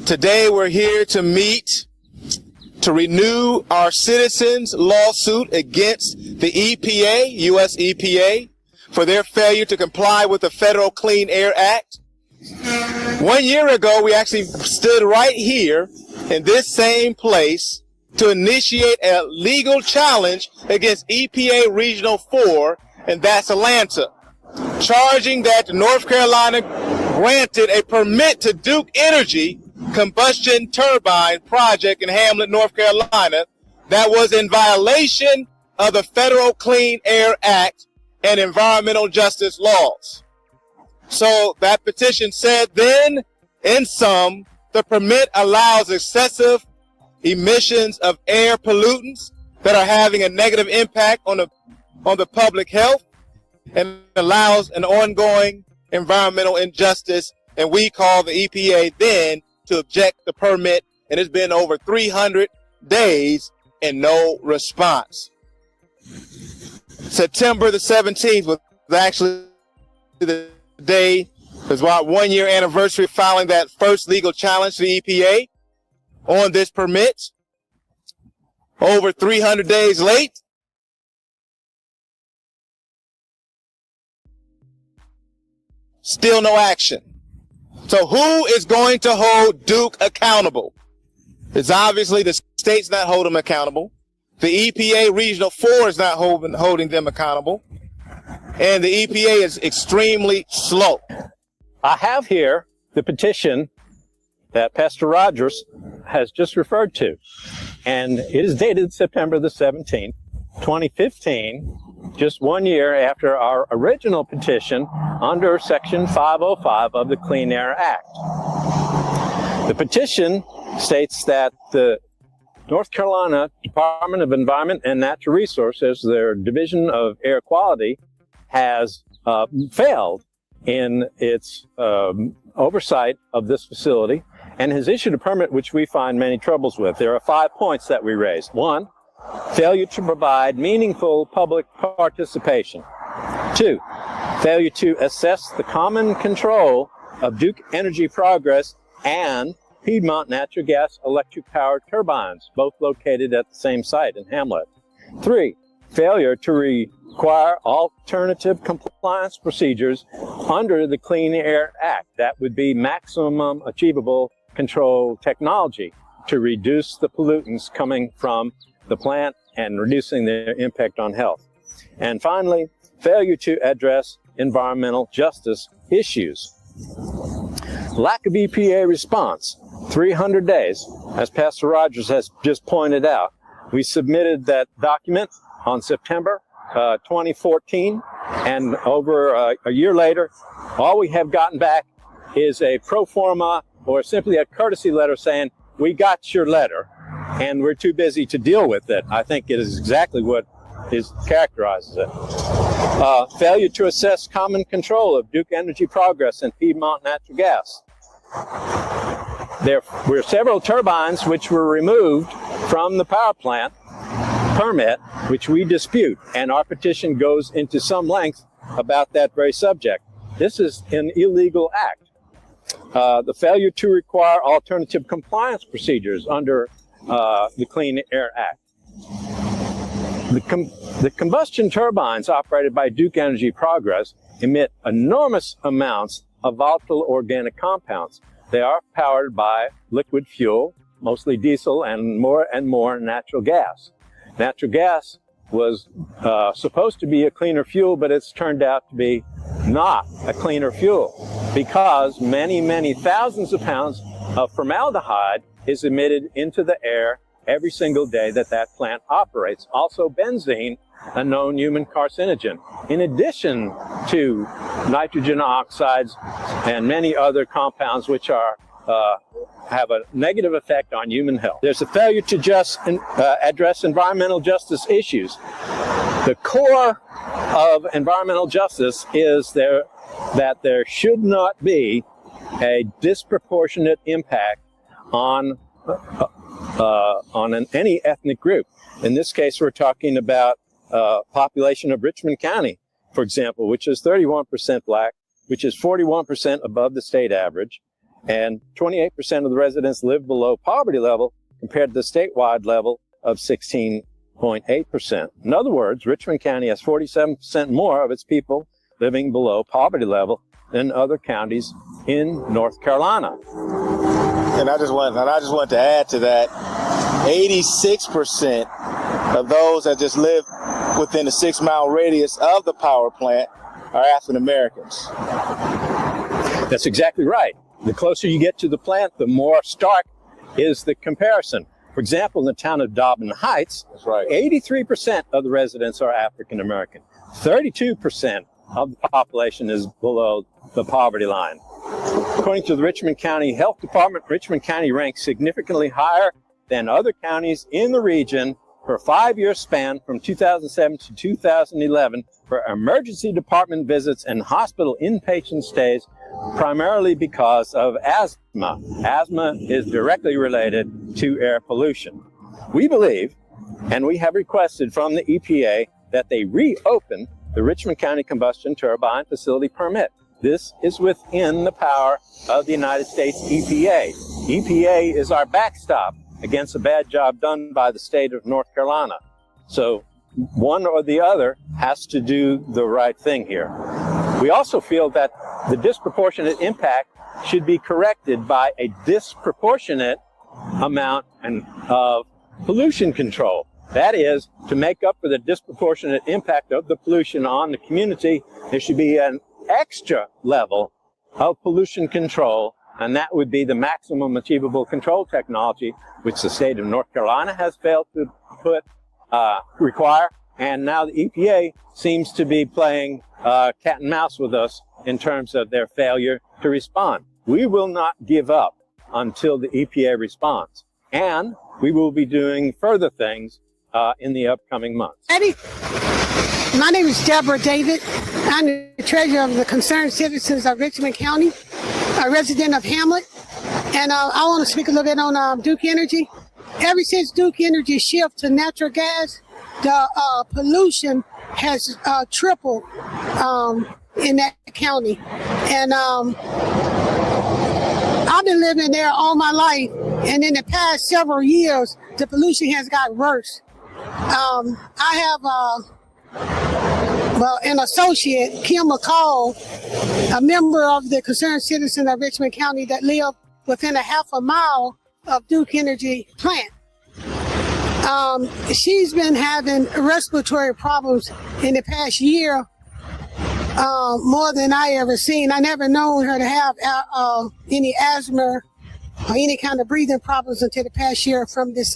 Today we're here to meet to renew our citizens' lawsuit against the EPA, U.S. EPA, for their failure to comply with the Federal Clean Air Act. 1 year ago, we actually stood right here in this same place to initiate a legal challenge against EPA Regional 4, and that's Atlanta, charging that North Carolina granted a permit to Duke Energy combustion turbine project in Hamlet, North Carolina, that was in violation of the Federal Clean Air Act and environmental justice laws. So that petition said then, in sum, the permit allows excessive emissions of air pollutants that are having a negative impact on the public health and allows an ongoing environmental injustice, and we called the EPA then to object the permit, and it's been over 300 days and no response. September the 17th was actually the day, it was our 1 year anniversary of filing that first legal challenge to the EPA on this permit. Over 300 days late, still no action. So who is going to hold Duke accountable? It's obviously the state's not holding them accountable. The EPA Regional 4 is not holding them accountable. And the EPA is extremely slow. I have here the petition that Pastor Rogers has just referred to. And it is dated September the 17th, 2015. Just 1 year after our original petition under Section 505 of the Clean Air Act. The petition states that the North Carolina Department of Environment and Natural Resources, their Division of Air Quality, has failed in its oversight of this facility and has issued a permit which we find many troubles with. There are 5 points that we raised. 1, failure to provide meaningful public participation. 2, failure to assess the common control of Duke Energy Progress and Piedmont Natural Gas electric power turbines, both located at the same site in Hamlet. 3, failure to require alternative compliance procedures under the Clean Air Act. That would be maximum achievable control technology to reduce the pollutants coming from the plant and reducing their impact on health. And finally, failure to address environmental justice issues. Lack of EPA response, 300 days, as Pastor Rogers has just pointed out. We submitted that document on September 2014, and over a year later, all we have gotten back is a pro forma or simply a courtesy letter saying, we got your letter, and we're too busy to deal with it. I think it is exactly what characterizes it. Failure to assess common control of Duke Energy Progress and Piedmont Natural Gas. There were several turbines which were removed from the power plant permit, which we dispute, and our petition goes into some length about that very subject. This is an illegal act. The failure to require alternative compliance procedures under the Clean Air Act. The combustion turbines operated by Duke Energy Progress emit enormous amounts of volatile organic compounds. They are powered by liquid fuel, mostly diesel, and more natural gas. Natural gas was supposed to be a cleaner fuel, but it's turned out to be not a cleaner fuel because many thousands of pounds of formaldehyde is emitted into the air every single day that plant operates. Also benzene, a known human carcinogen, in addition to nitrogen oxides and many other compounds which are have a negative effect on human health. There's a failure to address environmental justice issues. The core of environmental justice is that there should not be a disproportionate impact on any ethnic group. In this case, we're talking about population of Richmond County, for example, which is 31% black, which is 41% above the state average, and 28% of the residents live below poverty level compared to the statewide level of 16.8%. In other words, Richmond County has 47% more of its people living below poverty level than other counties in North Carolina. And I just want to add to that, 86% of those that just live within a 6-mile radius of the power plant are African Americans. That's exactly right. The closer you get to the plant, the more stark is the comparison. For example, in the town of Dobbin Heights, That's right. 83% of the residents are African American. 32% of the population is below the poverty line. According to the Richmond County Health Department, Richmond County ranks significantly higher than other counties in the region for a 5-year span from 2007 to 2011 for emergency department visits and hospital inpatient stays, primarily because of asthma. Asthma is directly related to air pollution. We believe, and we have requested from the EPA, that they reopen the Richmond County Combustion Turbine Facility Permit. This is within the power of the United States EPA. EPA is our backstop against a bad job done by the state of North Carolina. So one or the other has to do the right thing here. We also feel that the disproportionate impact should be corrected by a disproportionate amount of pollution control. That is, to make up for the disproportionate impact of the pollution on the community, there should be an extra level of pollution control, and that would be the maximum achievable control technology, which the state of North Carolina has failed to require, and now the EPA seems to be playing cat and mouse with us in terms of their failure to respond. We will not give up until the EPA responds, and we will be doing further things in the upcoming months. Eddie, my name is Debra David. I'm the treasurer of the Concerned Citizens of Richmond County, a resident of Hamlet, and I want to speak a little bit on Duke Energy. Ever since Duke Energy shift to natural gas, the pollution has tripled in that county, and I've been living there all my life, and in the past several years, the pollution has got worse. I have an associate, Kim McCall, a member of the Concerned Citizen of Richmond County that live within a half a mile of Duke Energy plant. She's been having respiratory problems in the past year, more than I ever seen. I never known her to have any asthma or any kind of breathing problems until the past year from this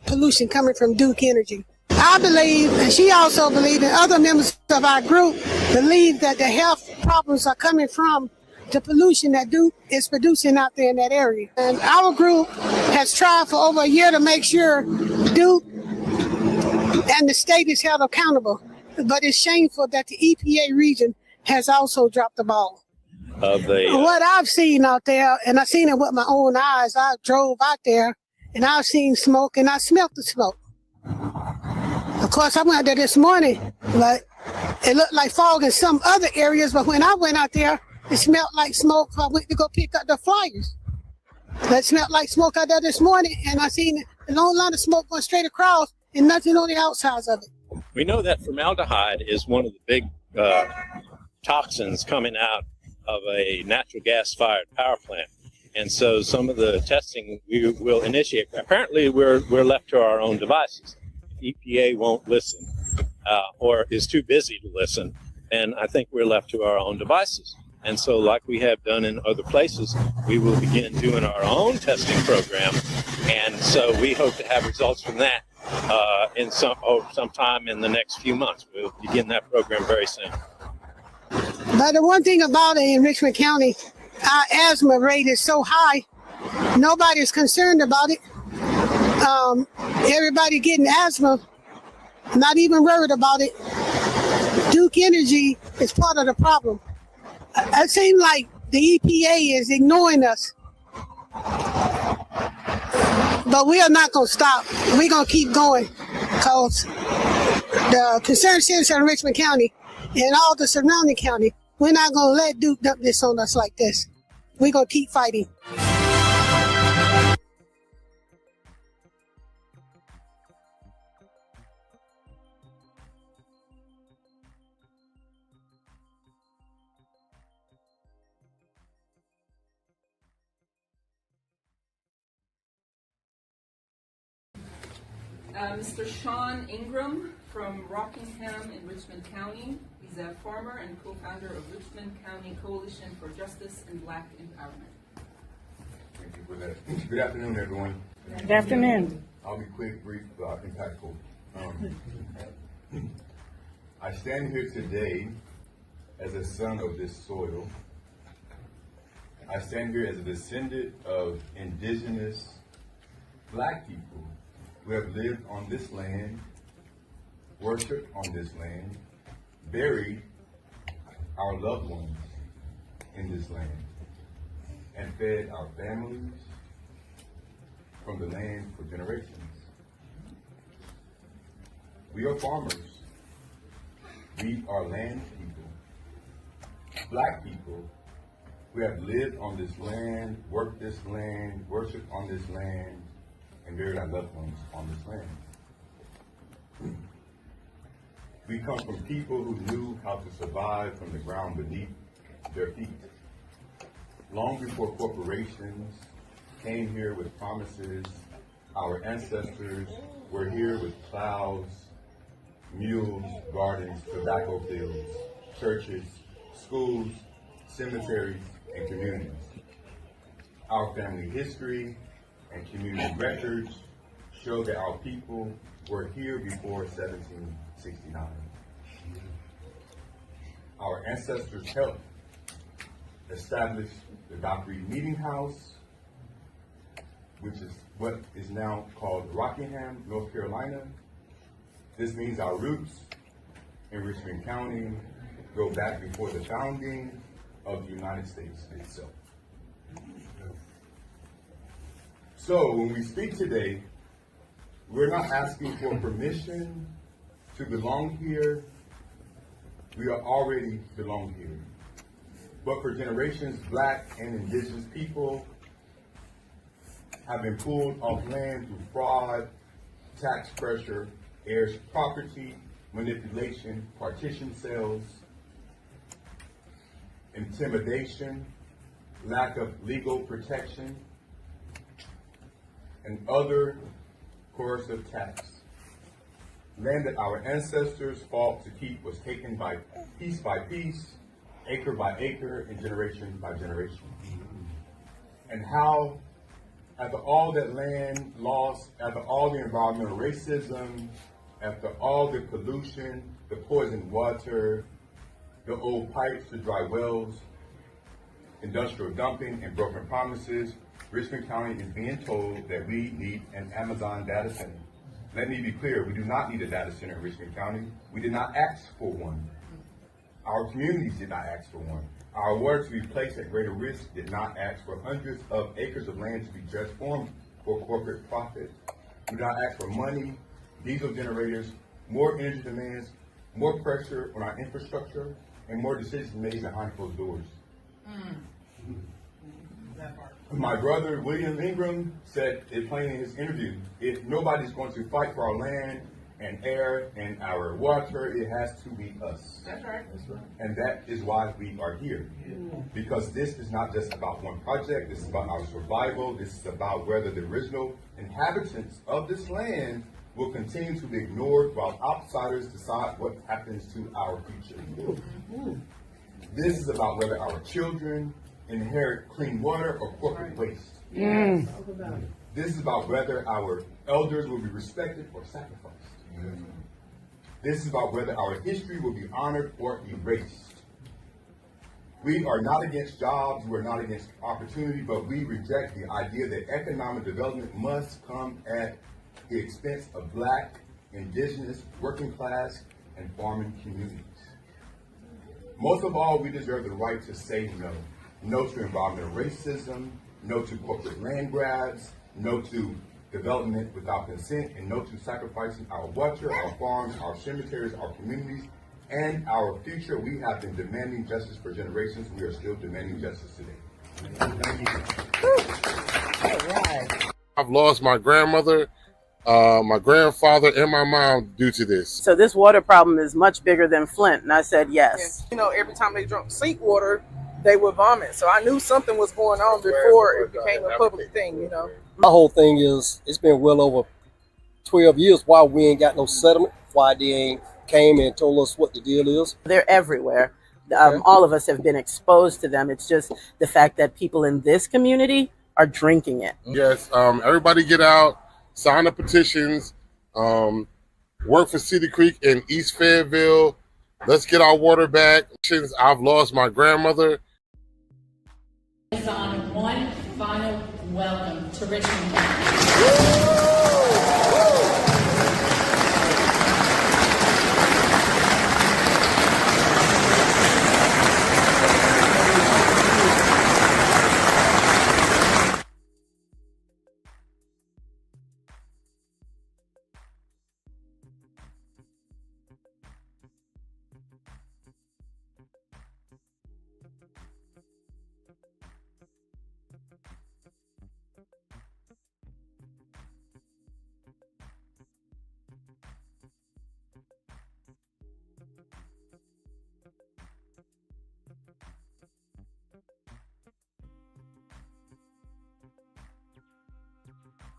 pollution coming from Duke Energy. I believe, and she also believes, and other members of our group believe, that the health problems are coming from the pollution that Duke is producing out there in that area. And our group has tried for over a year to make sure Duke and the state is held accountable. But it's shameful that the EPA region has also dropped the ball. What I've seen out there, and I've seen it with my own eyes, I drove out there and I've seen smoke and I smelled the smoke. Of course, I went there this morning, but it looked like fog in some other areas. But when I went out there, it smelled like smoke. I went to go pick up the flyers. It smelled like smoke out there this morning, and I seen a long line of smoke going straight across and nothing on the outsides of it. We know that formaldehyde is one of the big toxins coming out of a natural gas-fired power plant. And so some of the testing we will initiate. Apparently, we're left to our own devices. EPA won't listen or is too busy to listen, and I think we're left to our own devices. And so, like we have done in other places, we will begin doing our own testing program. And so we hope to have results from that sometime in the next few months. We'll begin that program very soon. But the one thing about it in Richmond County, our asthma rate is so high, nobody's concerned about it. Everybody getting asthma, not even worried about it. Duke Energy is part of the problem. It seems like the EPA is ignoring us. But we are not going to stop. We're going to keep going, because the Concerned Citizens of Richmond County and all the surrounding county, we're not going to let Duke dump this on us like this. We're going to keep fighting. Mr. Sean Ingram from Rockingham in Richmond County. He's a farmer and co-founder of Richmond County Coalition for Justice and Black Empowerment. Thank you for that. Good afternoon, everyone. Good afternoon. I'll be quick, brief, impactful. I stand here today as a son of this soil. I stand here as a descendant of indigenous Black people who have lived on this land, worshiped on this land, buried our loved ones in this land, and fed our families from the land for generations. We are farmers. We are land people, Black people who have lived on this land, worked this land, worshiped on this land, and buried our loved ones on this land. We come from people who knew how to survive from the ground beneath their feet. Long before corporations came here with promises, our ancestors were here with plows, mules, gardens, tobacco fields, churches, schools, cemeteries, and communities. Our family history and community records show that our people were here before 1769. Our ancestors helped establish the Dock Reed Meeting House, which is what is now called Rockingham, North Carolina. This means our roots in Richmond County go back before the founding of the United States itself. So when we speak today, we're not asking for permission to belong here. We are already belong here. But for generations, Black and indigenous people have been pulled off land through fraud, tax pressure, heirs property, manipulation, partition sales, intimidation, lack of legal protection, and other coercive tax. Land that our ancestors fought to keep was taken by piece, acre by acre, and generation by generation. And how, after all that land lost, after all the environmental racism, after all the pollution, the poisoned water, the old pipes, the dry wells, industrial dumping, and broken promises, Richmond County is being told that we need an Amazon data center. Let me be clear, we do not need a data center in Richmond County. We did not ask for one. Our communities did not ask for one. Our water to be placed at greater risk did not ask for hundreds of acres of land to be transformed for corporate profit. We did not ask for money, diesel generators, more energy demands, more pressure on our infrastructure, and more decisions made behind closed doors. My brother, William Ingram, said it plain in his interview, if nobody's going to fight for our land and air and our water, it has to be us. That's right. And that is why we are here. Because this is not just about one project, this is about our survival, this is about whether the original inhabitants of this land will continue to be ignored while outsiders decide what happens to our future. This is about whether our children inherit clean water or corporate waste. This is about whether our elders will be respected or sacrificed. This is about whether our history will be honored or erased. We are not against jobs, we are not against opportunity, but we reject the idea that economic development must come at the expense of Black, indigenous, working class, and farming communities. Most of all, we deserve the right to say no. No to environmental racism, no to corporate land grabs, no to development without consent, and no to sacrificing our water, our farms, our cemeteries, our communities, and our future. We have been demanding justice for generations. We are still demanding justice today. I've lost my grandmother, my grandfather, and my mom due to this. So this water problem is much bigger than Flint, and I said yes. You know, every time they drank sink water, they would vomit. So I knew something was going on before it became a public thing, you know. My whole thing is, it's been well over 12 years why we ain't got no settlement, why they ain't came and told us what the deal is. They're everywhere. All of us have been exposed to them. It's just the fact that people in this community are drinking it. Yes, everybody get out, sign the petitions, work for Cedar Creek and East Fayetteville. Let's get our water back. Since I've lost my grandmother. On one final welcome to Richmond.